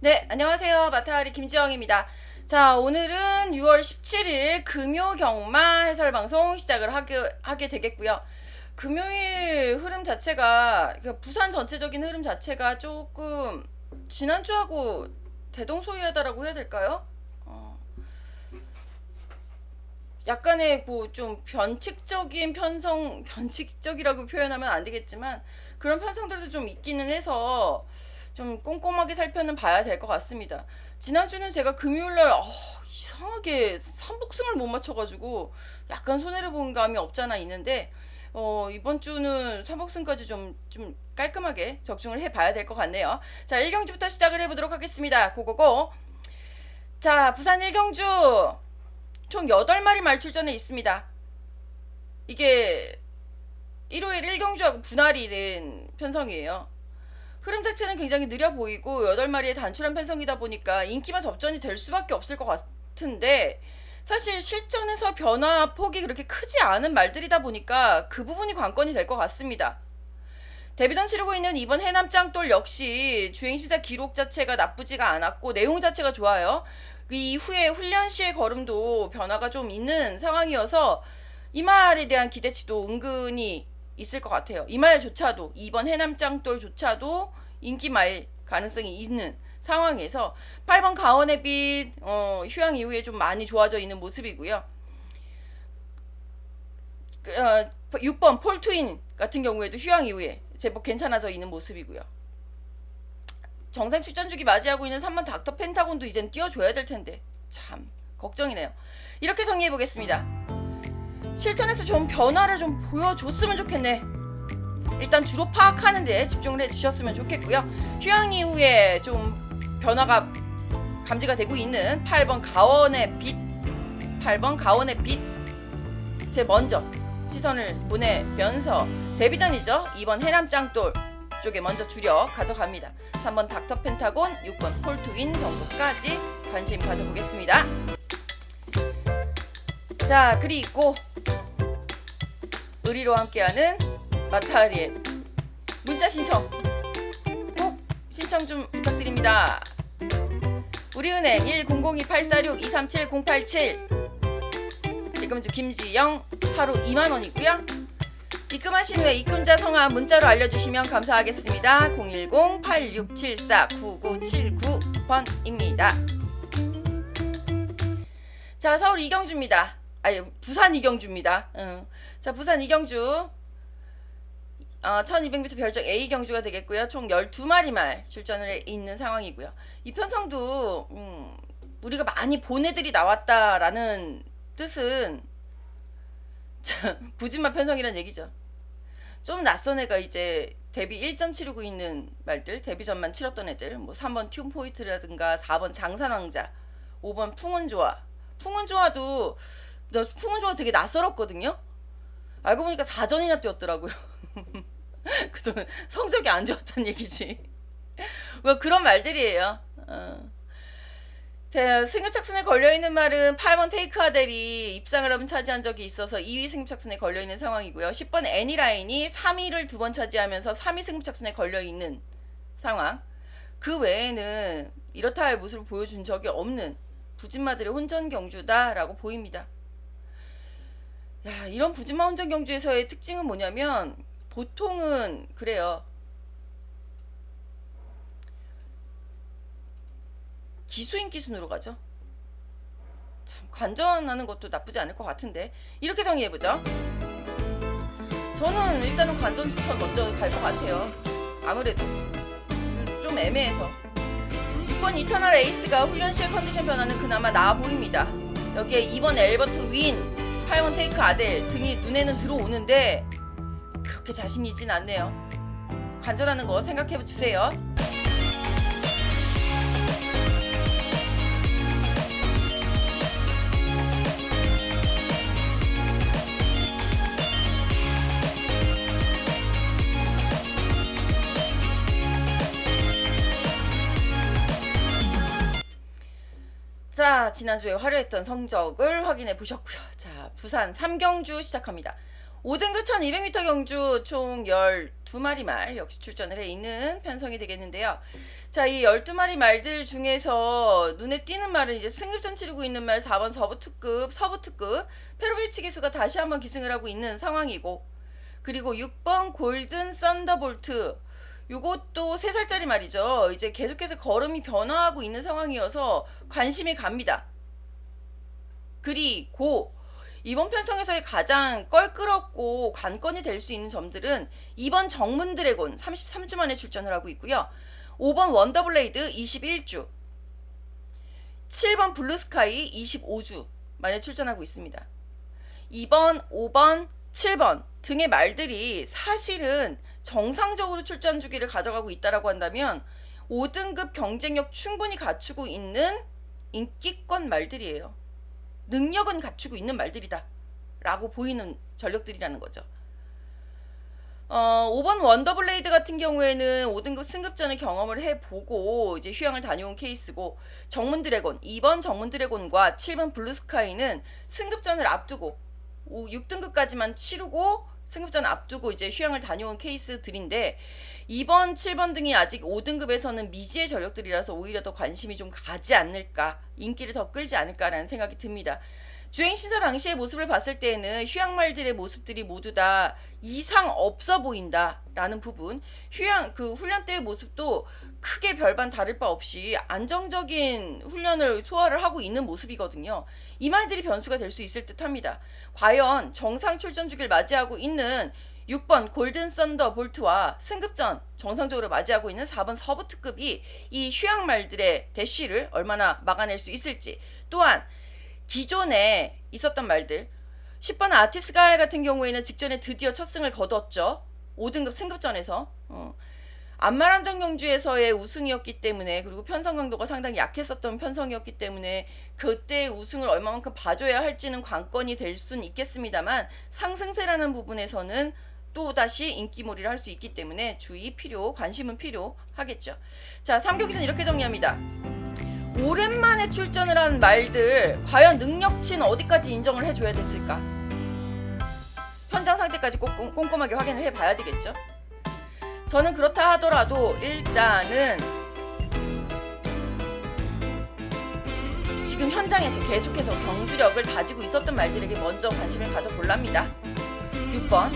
네, 안녕하세요. 마타리 김지영입니다. 자, 오늘은 6월 17일 금요 경마 해설 방송 시작을 하게 되겠고요. 금요일 흐름 자체가, 그러니까 부산 전체적인 흐름 자체가 조금 지난주하고 대동소이하다라고 해야 될까요? 약간의 뭐 좀 변칙적인 변칙적이라고 표현하면 안 되겠지만 그런 편성들도 좀 있기는 해서 좀 꼼꼼하게 살펴는 봐야 될 것 같습니다. 지난주는 제가 금요일날 이상하게 삼복승을 못 맞춰가지고 약간 손해를 본 감이 없잖아 있는데 이번 주는 삼복승까지 좀 깔끔하게 적중을 해봐야 될 것 같네요. 자, 1경주부터 시작을 해보도록 하겠습니다. 고고고. 자, 부산 1경주 총 8마리 말출전에 있습니다. 이게 일요일 1경주하고 분할이 된 편성이에요. 흐름 자체는 굉장히 느려 보이고 8마리의 단출한 편성이다 보니까 인기만 접전이 될 수밖에 없을 것 같은데, 사실 실전에서 변화 폭이 그렇게 크지 않은 말들이다 보니까 그 부분이 관건이 될 것 같습니다. 데뷔전 치르고 있는 이번 해남 짱돌 역시 주행심사 기록 자체가 나쁘지가 않았고 내용 자체가 좋아요. 그 이후에 훈련 시의 걸음도 변화가 좀 있는 상황이어서 이 말에 대한 기대치도 은근히 있을 것 같아요. 이 말조차도, 이번 해남 짱돌조차도 인기말 가능성이 있는 상황에서 8번 가원의 빛 휴양 이후에 좀 많이 좋아져 있는 모습이고요. 6번 폴트윈 같은 경우에도 휴양 이후에 제법 괜찮아져 있는 모습이고요. 정상 출전주기 맞이하고 있는 3번 닥터 펜타곤도 이젠 띄워줘야 될 텐데 참 걱정이네요. 이렇게 정리해 보겠습니다. 실전에서 좀 변화를 좀 보여줬으면 좋겠네. 일단 주로 파악하는데 집중을 해주셨으면 좋겠고요. 휴양 이후에 좀 변화가 감지가 되고 있는 8번 가원의 빛, 8번 가원의 빛, 제 먼저 시선을 보내면서 데뷔전이죠. 2번 해남 짱돌 쪽에 먼저 줄여 가져갑니다. 3번 닥터 펜타곤, 6번 폴트윈 정도까지 관심 가져보겠습니다. 자, 그리고 의리로 함께하는 마타리의 문자 신청, 꼭 신청 좀 부탁드립니다. 우리은행 1002-846-237087, 입금주 김지영, 하루 2만원이고요 입금하신 후에 입금자 성함 문자로 알려주시면 감사하겠습니다. 010-8674-9979번입니다. 자, 서울 이경주입니다. 부산 이경주입니다. 자, 부산 이경주 1200m 별적 A 경주가 되겠고요. 총 12마리 말 출전을 있는 상황이고요. 이 편성도 우리가 많이 본 애들이 나왔다라는 뜻은 부진마 편성이란 얘기죠. 좀 낯선 애가 이제 데뷔 1전 치르고 있는 말들, 데뷔전만 치렀던 애들, 뭐 3번 튠포이트라든가 4번 장산왕자, 5번 풍운조화. 풍운조화 되게 낯설었거든요. 알고 보니까 4전이나 뛰었더라고요. 그동안 성적이 안 좋았단 얘기지. 뭐 그런 말들이에요. 승급착순에 걸려있는 말은 8번 테이크 아델이 입상을 하면 차지한 적이 있어서 2위 승급착순에 걸려있는 상황이고요. 10번 애니라인이 3위를 2번 차지하면서 3위 승급착순에 걸려있는 상황. 그 외에는 이렇다 할 모습을 보여준 적이 없는 부진마들의 혼전 경주다라고 보입니다. 야, 이런 부진마 혼전 경주에서의 특징은 뭐냐면 보통은 그래요. 기수인기 순으로 가죠. 참 관전하는 것도 나쁘지 않을 것 같은데 이렇게 정리해보죠. 저는 일단은 관전 추천 먼저 갈 것 같아요. 아무래도 좀 애매해서 6번 이터널 에이스가 훈련 시의 컨디션 변화는 그나마 나아 보입니다. 여기에 2번 엘버트 윈, 8번 테이크 아델 등이 눈에는 들어오는데 그렇게 자신있진 않네요. 관전하는 거 생각해주세요. 자, 지난주에 화려했던 성적을 확인해 보셨고요. 자, 부산 3경주 시작합니다. 5등급 1200m 경주 총 12마리 말 역시 출전을 해 있는 편성이 되겠는데요. 자, 이 12마리 말들 중에서 눈에 띄는 말은 이제 승급전 치르고 있는 말 4번 서부특급 페로비치 기수가 다시 한번 기승을 하고 있는 상황이고, 그리고 6번 골든 썬더볼트, 요것도 3살짜리 말이죠. 이제 계속해서 걸음이 변화하고 있는 상황이어서 관심이 갑니다. 그리고 이번 편성에서의 가장 껄끄럽고 관건이 될 수 있는 점들은 2번 정문 드래곤 33주 만에 출전을 하고 있고요. 5번 원더블레이드 21주, 7번 블루스카이 25주 만에 출전하고 있습니다. 2번, 5번, 7번 등의 말들이 사실은 정상적으로 출전 주기를 가져가고 있다라고 한다면 5등급 경쟁력 충분히 갖추고 있는 인기권 말들이에요. 능력은 갖추고 있는 말들이다 라고 보이는 전력들이라는 거죠. 5번 원더블레이드 같은 경우에는 5등급 승급전을 경험을 해보고 이제 휴양을 다녀온 케이스고, 정문 드래곤 2번 정문 드래곤과 7번 블루스카이는 승급전을 앞두고 6등급까지만 치르고 승급전 앞두고 이제 휴양을 다녀온 케이스들인데, 2번 7번 등이 아직 5등급에서는 미지의 전력들이라서 오히려 더 관심이 좀 가지 않을까, 인기를 더 끌지 않을까라는 생각이 듭니다. 주행심사 당시의 모습을 봤을 때에는 휴양말들의 모습들이 모두 다 이상 없어 보인다 라는 부분, 훈련 때의 모습도 크게 별반 다를 바 없이 안정적인 훈련을 소화를 하고 있는 모습이거든요. 이 말들이 변수가 될 수 있을 듯 합니다. 과연 정상 출전 주기를 맞이하고 있는 6번 골든 썬더 볼트와 승급전 정상적으로 맞이하고 있는 4번 서부특급이 이 휴양말들의 대쉬를 얼마나 막아낼 수 있을지, 또한 기존에 있었던 말들 10번 아티스갈 같은 경우에는 직전에 드디어 첫 승을 거뒀죠. 5등급 승급전에서 안마란정 경주에서의 우승이었기 때문에, 그리고 편성 강도가 상당히 약했었던 편성이었기 때문에 그때의 우승을 얼마만큼 봐줘야 할지는 관건이 될 수는 있겠습니다만, 상승세라는 부분에서는 또다시 인기몰이를 할 수 있기 때문에 주의 필요, 관심은 필요하겠죠. 자, 3경기는 이렇게 정리합니다. 오랜만에 출전을 한 말들 과연 능력치는 어디까지 인정을 해줘야 됐을까? 현장 상태까지 꼭 꼼꼼하게 확인을 해봐야 되겠죠. 저는 그렇다 하더라도 일단은 지금 현장에서 계속해서 경주력을 다지고 있었던 말들에게 먼저 관심을 가져볼랍니다. 6번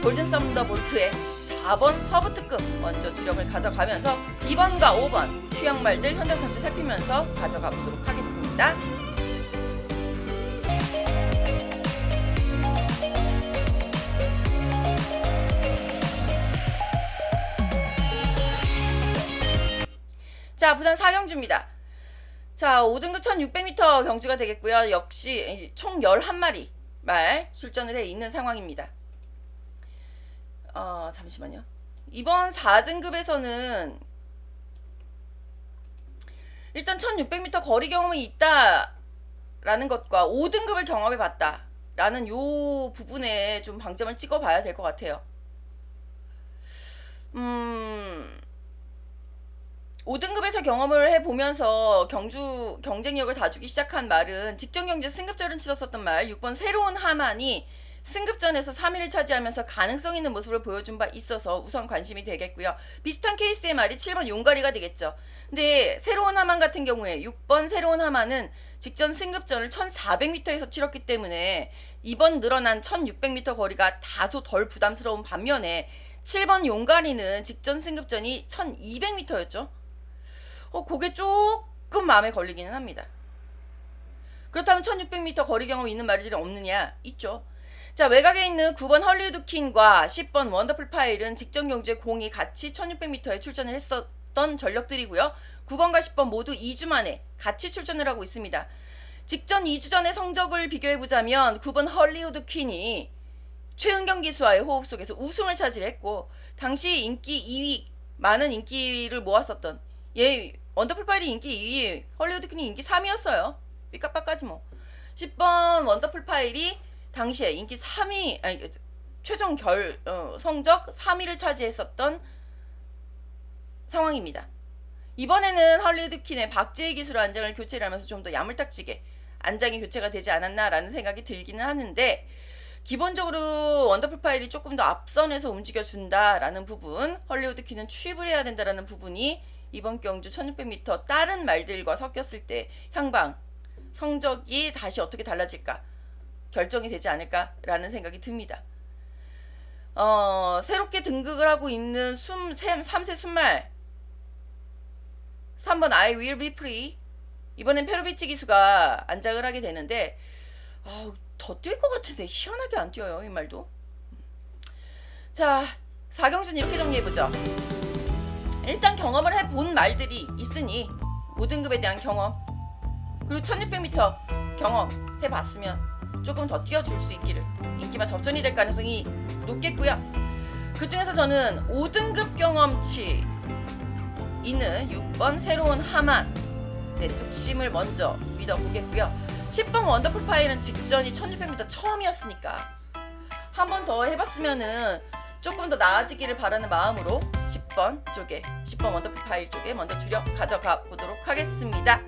골든 썬더볼트의 4번 서부특급 먼저 주력을 가져가면서 2번과 5번 휴양말들 현장 상태 살피면서 가져가 보도록 하겠습니다. 자, 부산 4경주입니다. 자, 5등급 1600m 경주가 되겠고요. 역시 총 11마리 말 출전을 해 있는 상황입니다. 잠시만요. 이번 4등급에서는 일단 1600m 거리 경험이 있다라는 것과 5등급을 경험해 봤다라는 요 부분에 좀 방점을 찍어 봐야 될 것 같아요. 5등급에서 경험을 해보면서 경쟁력을 다주기 시작한 말은 직전 경주에 승급전을 치렀었던 말 6번 새로운 하만이 승급전에서 3위를 차지하면서 가능성 있는 모습을 보여준 바 있어서 우선 관심이 되겠고요. 비슷한 케이스의 말이 7번 용가리가 되겠죠. 근데 새로운 하만 같은 경우에 6번 새로운 하만은 직전 승급전을 1400m에서 치렀기 때문에 이번 늘어난 1600m 거리가 다소 덜 부담스러운 반면에 7번 용가리는 직전 승급전이 1200m였죠. 그게 조금 마음에 걸리기는 합니다. 그렇다면 1600m 거리 경험이 있는 말들이 없느냐? 있죠. 자, 외곽에 있는 9번 헐리우드 퀸과 10번 원더풀 파일은 직전 경주에 공이 같이 1600m에 출전을 했었던 전력들이고요. 9번과 10번 모두 2주 만에 같이 출전을 하고 있습니다. 직전 2주 전의 성적을 비교해보자면 9번 헐리우드 퀸이 최은경 기수와의 호흡 속에서 우승을 차지했고, 당시 인기 2위, 많은 인기를 모았었던 원더풀 파일이 인기 2위, 헐리우드 퀸이 인기 3위였어요. 삐까빠까지 뭐. 10번 원더풀 파일이 당시에 인기 3위, 최종 성적 3위를 차지했었던 상황입니다. 이번에는 헐리우드 퀸의 박재희 기수로 안장을 교체를 하면서 좀 더 야물딱지게 안장이 교체가 되지 않았나라는 생각이 들기는 하는데, 기본적으로 원더풀 파일이 조금 더 앞선에서 움직여준다라는 부분, 헐리우드 퀸은 추입을 해야 된다라는 부분이 이번 경주 1600m 다른 말들과 섞였을 때 향방 성적이 다시 어떻게 달라질까 결정이 되지 않을까라는 생각이 듭니다. 새롭게 등극을 하고 있는 3세 순말 3번 I will be free, 이번엔 페로비치 기수가 안장을 하게 되는데 더 뛸 것 같은데 희한하게 안 뛰어요 이 말도. 자, 4경주는 이렇게 정리해보죠. 일단 경험을 해본 말들이 있으니 5등급에 대한 경험, 그리고 1600m 경험해봤으면 조금 더 뛰어줄 수 있기를, 인기만 접전이 될 가능성이 높겠고요. 그 중에서 저는 5등급 경험치 있는 6번 새로운 하만 뚝심을 먼저 믿어보겠고요. 10번 원더풀 파일은 직전이 1600m 처음이었으니까 한 번 더 해봤으면은 조금 더 나아지기를 바라는 마음으로 10번 원더풀 파일 쪽에 먼저 주력 가져가 보도록 하겠습니다.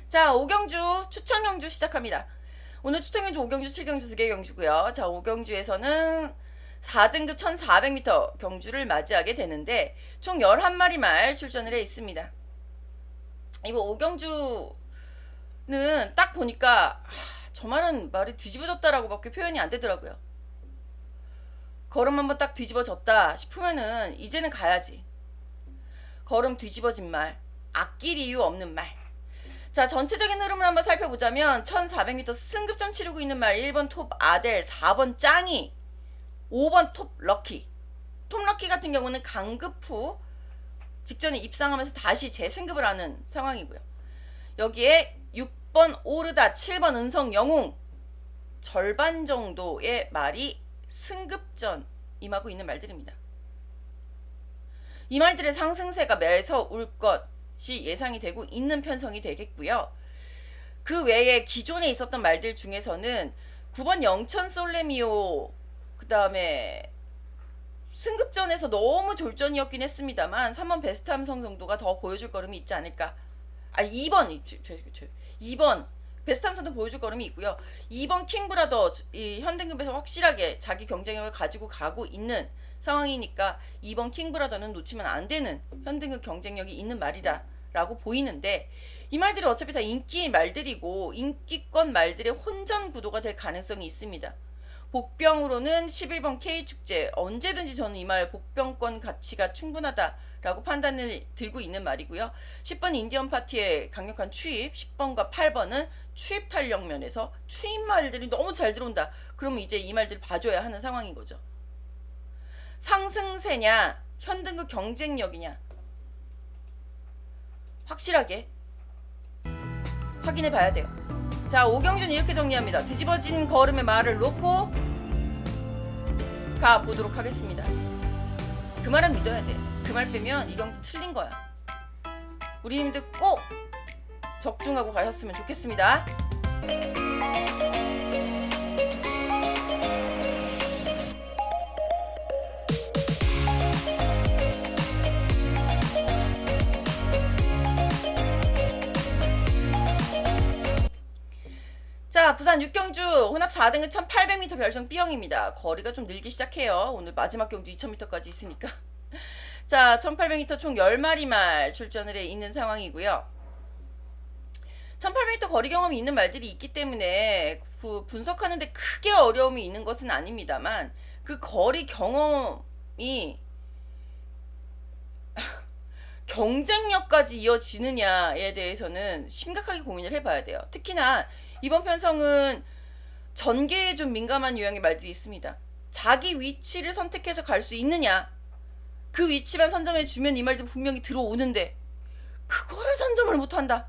자, 5경주 추천 경주 시작합니다. 오늘 추천 경주 5경주, 7경주 2개 경주고요. 자, 5경주에서는 4등급 1400m 경주를 맞이하게 되는데 총 11마리 말 출전을 해 있습니다. 이번 5경주는 딱 보니까 저 말은 말이 뒤집어졌다라고 밖에 표현이 안 되더라고요. 걸음 한번 딱 뒤집어졌다 싶으면은 이제는 가야지. 걸음 뒤집어진 말, 아낄 이유 없는 말. 자, 전체적인 흐름을 한번 살펴보자면 1400m 승급점 치르고 있는 말 1번 톱 아델, 4번 짱이, 5번 톱 럭키. 톱 럭키 같은 경우는 강급 후 직전에 입상하면서 다시 재승급을 하는 상황이고요. 여기에 6번 오르다, 7번 은성 영웅, 절반 정도의 말이 승급전 임하고 있는 말들입니다. 이 말들의 상승세가 매서울 것이 예상이 되고 있는 편성이 되겠고요. 그 외에 기존에 있었던 말들 중에서는 9번 영천 솔레미오, 그 다음에 승급전에서 너무 졸전이었긴 했습니다만 3번 베스트 함성 정도가 더 보여줄 걸음이 있지 않을까. 2번 베스트 함성도 보여줄 걸음이 있고요. 2번 킹브라더 이 현등급에서 확실하게 자기 경쟁력을 가지고 가고 있는 상황이니까 2번 킹브라더는 놓치면 안 되는 현등급 경쟁력이 있는 말이다 라고 보이는데, 이 말들이 어차피 다 인기 말들이고 인기권 말들의 혼전 구도가 될 가능성이 있습니다. 복병으로는 11번 K축제, 언제든지 저는 이 말 복병권 가치가 충분하다라고 판단을 들고 있는 말이고요. 10번 인디언 파티의 강력한 추입, 10번과 8번은 추입 탄력 면에서 추입 말들이 너무 잘 들어온다. 그러면 이제 이 말들을 봐줘야 하는 상황인 거죠. 상승세냐 현등급 경쟁력이냐 확실하게 확인해 봐야 돼요. 자, 5경주는 이렇게 정리합니다. 뒤집어진 걸음의 말을 놓고 가 보도록 하겠습니다. 그 말은 믿어야 돼. 그 말 빼면 이 경주 틀린 거야. 우리님들 꼭 적중하고 가셨으면 좋겠습니다. 자, 부산 6경주 혼합 4등급 1800m 별정 B형입니다. 거리가 좀 늘기 시작해요. 오늘 마지막 경주 2000m까지 있으니까. 자, 1800m 총 10마리 말 출전을 해 있는 상황이고요. 1800m 거리 경험이 있는 말들이 있기 때문에 분석하는데 크게 어려움이 있는 것은 아닙니다만 그 거리 경험이 경쟁력까지 이어지느냐에 대해서는 심각하게 고민을 해봐야 돼요. 특히나 이번 편성은 전개에 좀 민감한 유형의 말들이 있습니다. 자기 위치를 선택해서 갈 수 있느냐, 그 위치만 선점해 주면 이 말들 분명히 들어오는데 그걸 선점을 못한다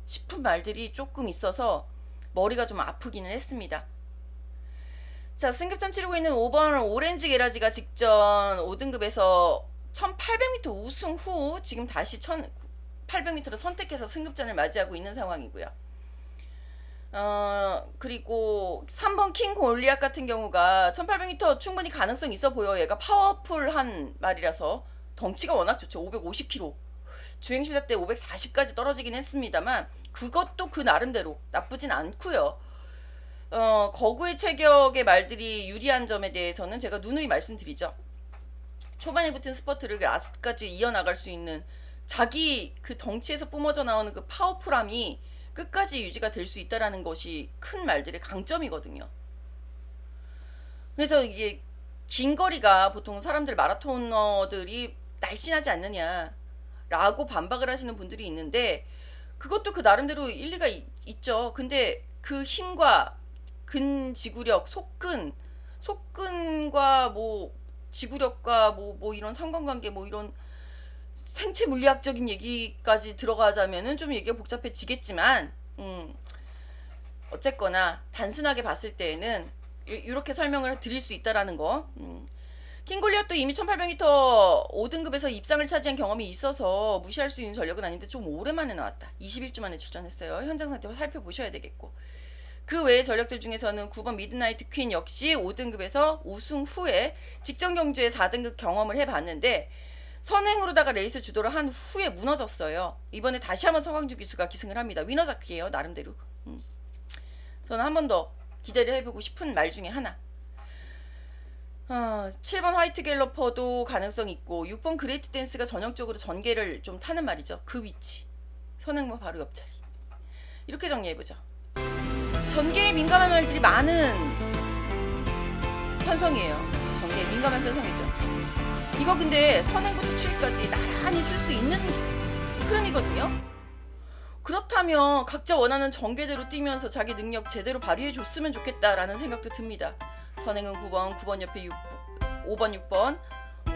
싶은 말들이 조금 있어서 머리가 좀 아프기는 했습니다. 자, 승급전 치르고 있는 5번 오렌지 게라지가 직전 5등급에서 1800m 우승 후 지금 다시 1800m를 선택해서 승급전을 맞이하고 있는 상황이고요. 그리고 3번 킹 골리앗 같은 경우가 1800m 충분히 가능성 있어 보여. 얘가 파워풀한 말이라서 덩치가 워낙 좋죠. 550kg. 주행심사 때 540까지 떨어지긴 했습니다만 그것도 그 나름대로 나쁘진 않고요. 거구의 체격의 말들이 유리한 점에 대해서는 제가 누누이 말씀드리죠. 초반에 붙은 스퍼트를 라스트까지 이어나갈 수 있는 자기 그 덩치에서 뿜어져 나오는 그 파워풀함이 끝까지 유지가 될 수 있다라는 것이 큰 말들의 강점이거든요. 그래서 이게 긴 거리가 보통 사람들 마라토너들이 날씬하지 않느냐라고 반박을 하시는 분들이 있는데 그것도 그 나름대로 일리가 있죠. 근데 그 힘과 근지구력, 속근과 뭐 지구력과 뭐 이런 상관관계 뭐 이런 생체 물리학적인 얘기까지 들어가자면은 좀 얘기가 복잡해지겠지만 어쨌거나 단순하게 봤을 때에는 이렇게 설명을 드릴 수 있다라는 거. 킹골리앗도 이미 1800m 5등급에서 입상을 차지한 경험이 있어서 무시할 수 있는 전력은 아닌데 좀 오랜만에 나왔다. 21주 만에 출전했어요. 현장 상태 살펴보셔야 되겠고. 그 외의 전력들 중에서는 9번 미드나이트 퀸 역시 5등급에서 우승 후에 직전 경주에 4등급 경험을 해봤는데 선행으로다가 레이스 주도를 한 후에 무너졌어요. 이번에 다시 한번 서강주 기수가 기승을 합니다. 위너자키예요. 나름대로. 저는 한 번 더 기대를 해보고 싶은 말 중에 하나. 7번 화이트 갤러퍼도 가능성 있고 6번 그레이트 댄스가 전형적으로 전개를 좀 타는 말이죠. 그 위치. 선행모 바로 옆자리. 이렇게 정리해보죠. 전개에 민감한 말들이 많은 편성이에요. 전개에 민감한 편성이죠. 이거 근데 선행부터 추위까지 나란히 쓸 수 있는 흐름이거든요. 그렇다면 각자 원하는 전개대로 뛰면서 자기 능력 제대로 발휘해 줬으면 좋겠다라는 생각도 듭니다. 선행은 9번, 9번 옆에 5번, 6번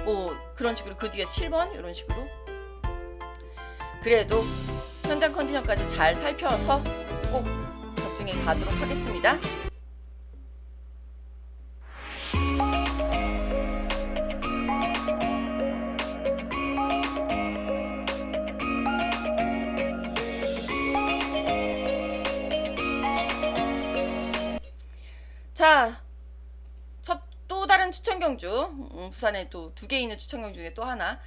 뭐 그런 식으로 그 뒤에 7번 이런 식으로. 그래도 현장 컨디션까지 잘 살펴서 꼭 적중에 가도록 하겠습니다. 자, 또 다른 추천 경주. 부산에 또 2개 있는 추천 경주 중에 또 하나.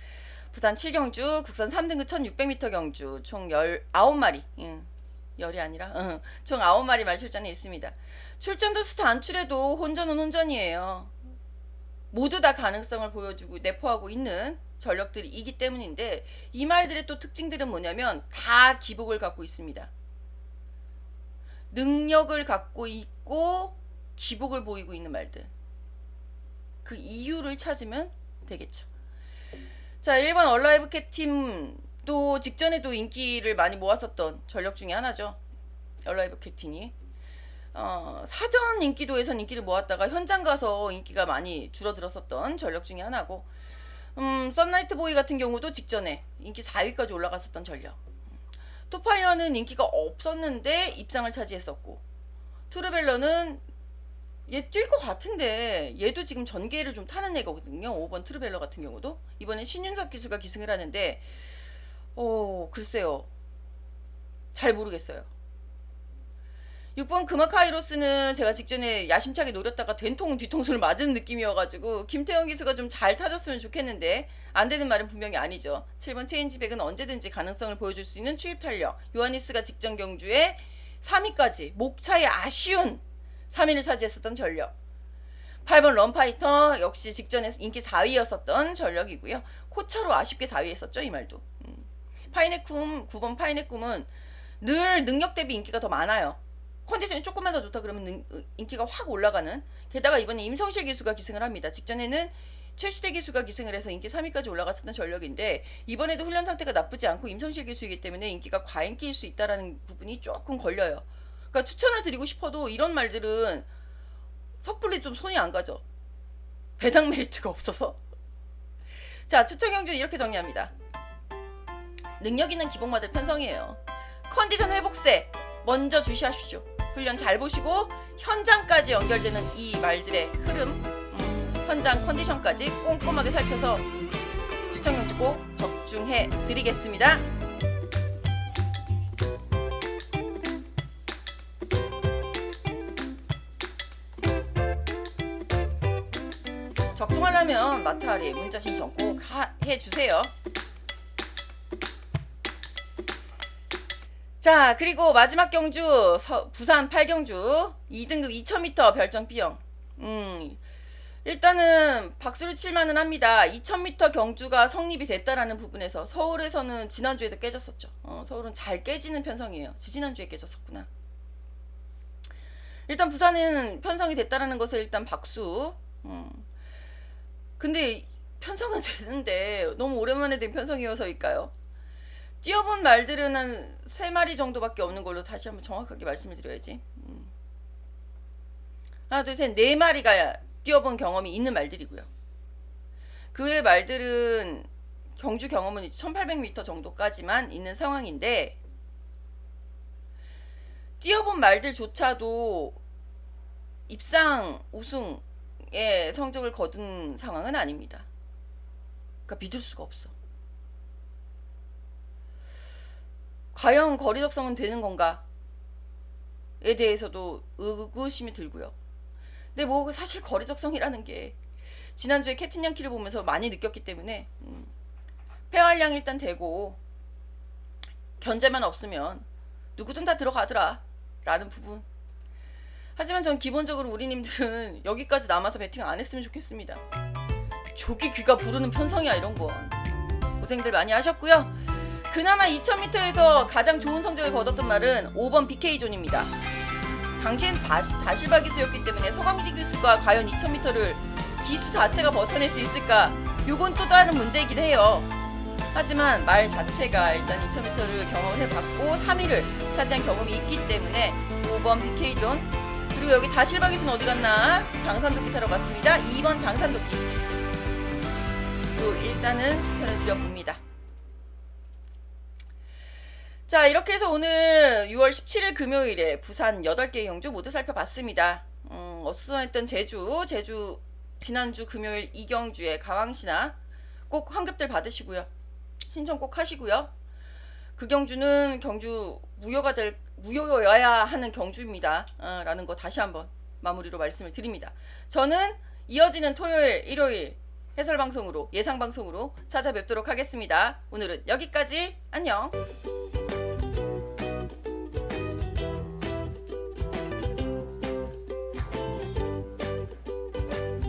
부산 7경주 국산 3등급 1600m 경주 총 19마리. 열이 아니라 총 9마리 말 출전이 있습니다. 출전도 수 단출해도 혼전은 혼전이에요. 모두 다 가능성을 보여주고 내포하고 있는 전력들이기 때문인데 이 말들의 또 특징들은 뭐냐면 다 기복을 갖고 있습니다. 능력을 갖고 있고 기복을 보이고 있는 말들. 그 이유를 찾으면 되겠죠. 자, 1번 얼라이브 캡틴도 직전에도 인기를 많이 모았었던 전력 중에 하나죠. 얼라이브 캡틴이 사전 인기도에선 인기를 모았다가 현장 가서 인기가 많이 줄어들었었던 전력 중에 하나고 썬라이트 보이 같은 경우도 직전에 인기 4위까지 올라갔었던 전력. 토파이어는 인기가 없었는데 입상을 차지했었고 트루벨러는 얘 뛸 것 같은데 얘도 지금 전개를 좀 타는 애거든요. 5번 트루벨러 같은 경우도 이번엔 신윤석 기수가 기승을 하는데 글쎄요. 잘 모르겠어요. 6번 금화카이로스는 제가 직전에 야심차게 노렸다가 된통 뒤통수를 맞은 느낌이어가지고 김태형 기수가 좀 잘 타줬으면 좋겠는데 안 되는 말은 분명히 아니죠. 7번 체인지백은 언제든지 가능성을 보여줄 수 있는 추입 탄력. 요하니스가 직전 경주에 3위까지 목차의 아쉬운 3위를 차지했었던 전력. 8번 런파이터 역시 직전에 인기 4위였었던 전력이고요. 코차로 아쉽게 4위 했었죠. 이 말도. 파이네쿰 9번 파이네쿰은 늘 능력 대비 인기가 더 많아요. 컨디션이 조금만 더 좋다 그러면 인기가 확 올라가는. 게다가 이번에 임성실 기수가 기승을 합니다. 직전에는 최시대 기수가 기승을 해서 인기 3위까지 올라갔었던 전력인데 이번에도 훈련 상태가 나쁘지 않고 임성실 기수이기 때문에 인기가 과인기일 수 있다는 부분이 조금 걸려요. 그러니까 추천을 드리고 싶어도 이런 말들은 섣불리 좀 손이 안 가죠. 배당 메리트가 없어서. 자, 추천 경주 이렇게 정리합니다. 능력 있는 기복마들 편성이에요. 컨디션 회복세 먼저 주시하십시오. 훈련 잘 보시고 현장까지 연결되는 이 말들의 흐름, 현장 컨디션까지 꼼꼼하게 살펴서 추천 경주 꼭 적중해 드리겠습니다. 적중하려면 마타리 문자 신청 꼭 해주세요. 자, 그리고 마지막 경주 부산 8경주 2등급 2000m 별정 B형. 일단은 박수를 칠만은 합니다. 2000m 경주가 성립이 됐다라는 부분에서 서울에서는 지난주에도 깨졌었죠. 서울은 잘 깨지는 편성이에요. 지난주에 깨졌었구나. 일단 부산은 편성이 됐다라는 것을 일단 박수. 근데 편성은 되는데 너무 오랜만에 된 편성이어서일까요? 뛰어본 말들은 한 3마리 정도밖에 없는 걸로 다시 한번 정확하게 말씀을 드려야지. 하나, 둘, 셋, 4마리가 뛰어본 경험이 있는 말들이고요. 그 외의 말들은 경주 경험은 1800m 정도까지만 있는 상황인데, 뛰어본 말들조차도 입상 우승의 성적을 거둔 상황은 아닙니다. 그러니까 믿을 수가 없어. 과연 거리 적성은 되는 건가에 대해서도 의구심이 들고요. 근데 뭐 사실 거리 적성이라는 게 지난주에 캡틴 양키를 보면서 많이 느꼈기 때문에 폐활량 일단 되고 견제만 없으면 누구든 다 들어가더라 라는 부분. 하지만 전 기본적으로 우리님들은 여기까지 남아서 배팅 안 했으면 좋겠습니다. 조기 귀가 부르는 편성이야 이런 건. 고생들 많이 하셨고요. 그나마 2000m에서 가장 좋은 성적을 거뒀던 말은 5번 BK존입니다. 당시엔 다실바 기수였기 때문에 서광지 기수가 과연 2000m를 기수 자체가 버텨낼 수 있을까? 요건 또 다른 문제이긴 해요. 하지만 말 자체가 일단 2000m를 경험을 해봤고 3위를 차지한 경험이 있기 때문에 5번 BK존. 그리고 여기 다실바 기수는 어디 갔나? 장산도끼 타러 갔습니다. 2번 장산도끼. 또 일단은 추천을 드려봅니다. 자, 이렇게 해서 오늘 6월 17일 금요일에 부산 8개 경주 모두 살펴봤습니다. 어수선했던 제주 지난주 금요일 2경주에 가왕신화 꼭 환급들 받으시고요. 신청 꼭 하시고요. 그 경주는 경주 무효여야 하는 경주입니다. 라는 거 다시 한번 마무리로 말씀을 드립니다. 저는 이어지는 토요일, 일요일 해설방송으로 예상방송으로 찾아뵙도록 하겠습니다. 오늘은 여기까지. 안녕.